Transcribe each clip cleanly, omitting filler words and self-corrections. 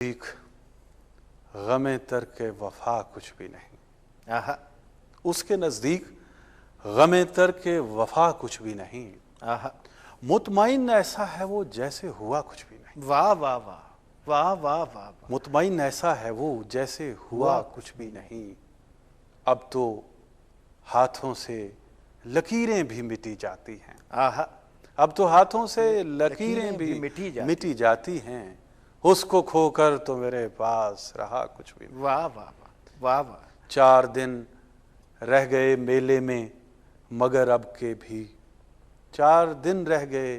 नज़दीक गमे तर्क वफा कुछ भी नहीं। आहा, उसके नज़दीक गमे तर्क वफा कुछ भी नहीं। आहा, मुतमईन ऐसा है वो जैसे हुआ कुछ भी नहीं। वाह वाह वाह वाह वाह वाह वाह। मुतमईन ऐसा है वो जैसे हुआ कुछ भी नहीं। अब तो हाथों से लकीरें भी मिटी जाती हैं। आहा, अब तो हाथों से लकीरें भी मिटी जाती हैं। उसको खोकर तो मेरे पास रहा कुछ भी नहीं। वाह वाह वाह वाह वाह। 4 दिन रह गए मेले में मगर अब के भी। 4 दिन रह गए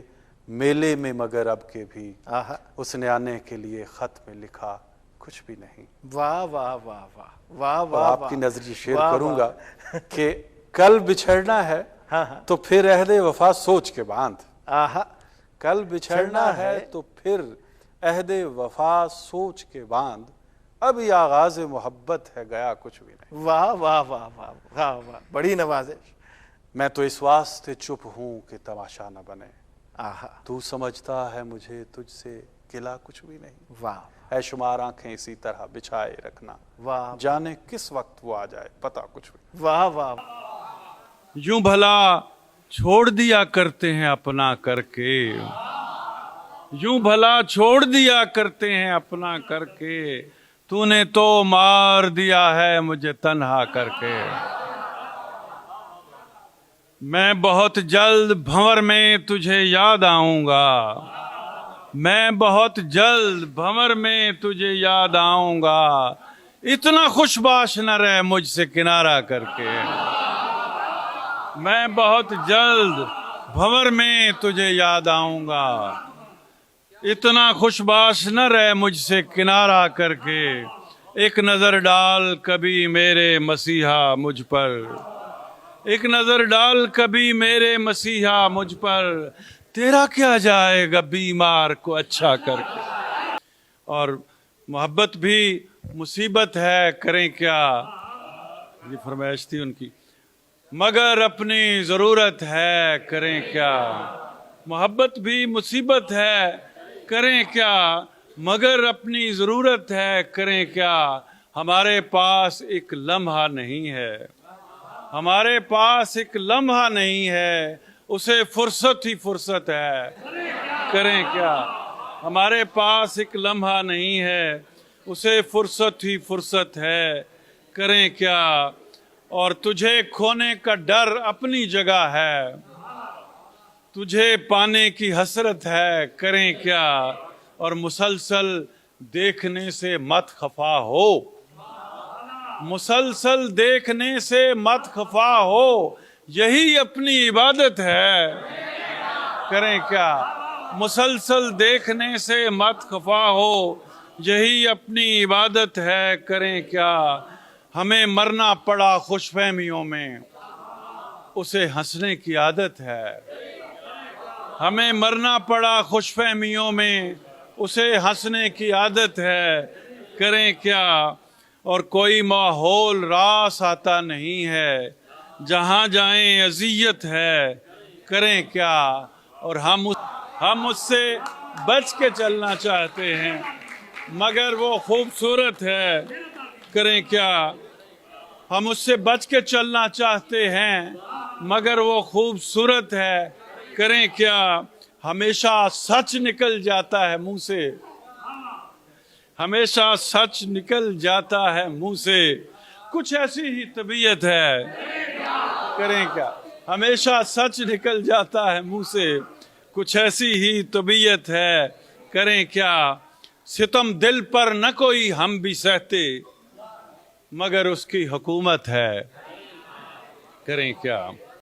मेले में मगर अब के भी। आहा, उसने आने के लिए खत में लिखा कुछ भी नहीं। वाह वाह वाह वाह वाह और वाह। आपकी नजर शेयर वाह, करूंगा कि कल बिछड़ना है हाँ हाँ। तो फिर अहदे वफा सोच के बांध। आहा, कल बिछड़ना है तो फिर अहदे वफा सोच के बांध। अभी आगाज मोहब्बत है गया कुछ भी नहीं। वाह वाह वाह वाह वाह वाह, बड़ी नवाजिश। मैं तो इस वास्ते चुप हूं कि तमाशा न बने। आहा, तू समझता है मुझे तुझसे गिला कुछ भी नहीं। वाह है शुमार आंखें इसी तरह बिछाए रखना। वाह जाने किस वक्त वो आ जाए पता कुछ भी। वाह वाह। यूं भला छोड़ दिया करते हैं अपना करके, यूं भला छोड़ दिया करते हैं अपना करके। तूने तो मार दिया है मुझे तन्हा करके। मैं बहुत जल्द भंवर में तुझे याद आऊंगा। मैं बहुत जल्द भंवर में तुझे याद आऊंगा। इतना खुशबाश न रहे मुझसे किनारा करके। मैं बहुत जल्द भंवर में तुझे याद आऊंगा। इतना खुशबाश न रहे मुझसे किनारा करके। एक नजर डाल कभी मेरे मसीहा मुझ पर। एक नजर डाल कभी मेरे मसीहा मुझ पर। तेरा क्या जाएगा बीमार को अच्छा करके। और मोहब्बत भी मुसीबत है करें क्या, ये फरमाइश थी उनकी। मगर अपनी ज़रूरत है करें क्या। मोहब्बत भी मुसीबत है करें क्या, मगर अपनी ज़रूरत है करें क्या। हमारे पास एक लम्हा नहीं है, हमारे पास एक लम्हा नहीं है। उसे फुर्सत ही फुर्सत है करें क्या। हमारे पास एक लम्हा नहीं है, उसे फुर्सत ही फुर्सत है करें क्या। और तुझे खोने का डर अपनी जगह है, तुझे पाने की हसरत है करें क्या। और मुसलसल देखने से मत खफा हो, मुसलसल देखने से मत खफा हो। यही अपनी इबादत है करें क्या। मुसलसल देखने से मत खफा हो, यही अपनी इबादत है करें क्या। हमें मरना पड़ा खुशफहमियों में, उसे हंसने की आदत है। हमें मरना पड़ा खुशफहमियों में, उसे हंसने की आदत है करें क्या। और कोई माहौल रास आता नहीं है, जहाँ जाएं अजियत है करें क्या। और हम उससे बच के चलना चाहते हैं, मगर वो खूबसूरत है करें क्या। हम उससे बच के चलना चाहते हैं, मगर वो खूबसूरत है करें क्या। हमेशा सच निकल जाता है मुंह से, हमेशा सच निकल जाता है मुंह से। कुछ ऐसी ही तबीयत है करें क्या। हमेशा सच निकल जाता है मुंह से, कुछ ऐसी ही तबीयत है करें क्या। सितम दिल पर न कोई हम भी सहते, मगर उसकी हुकूमत है करें क्या।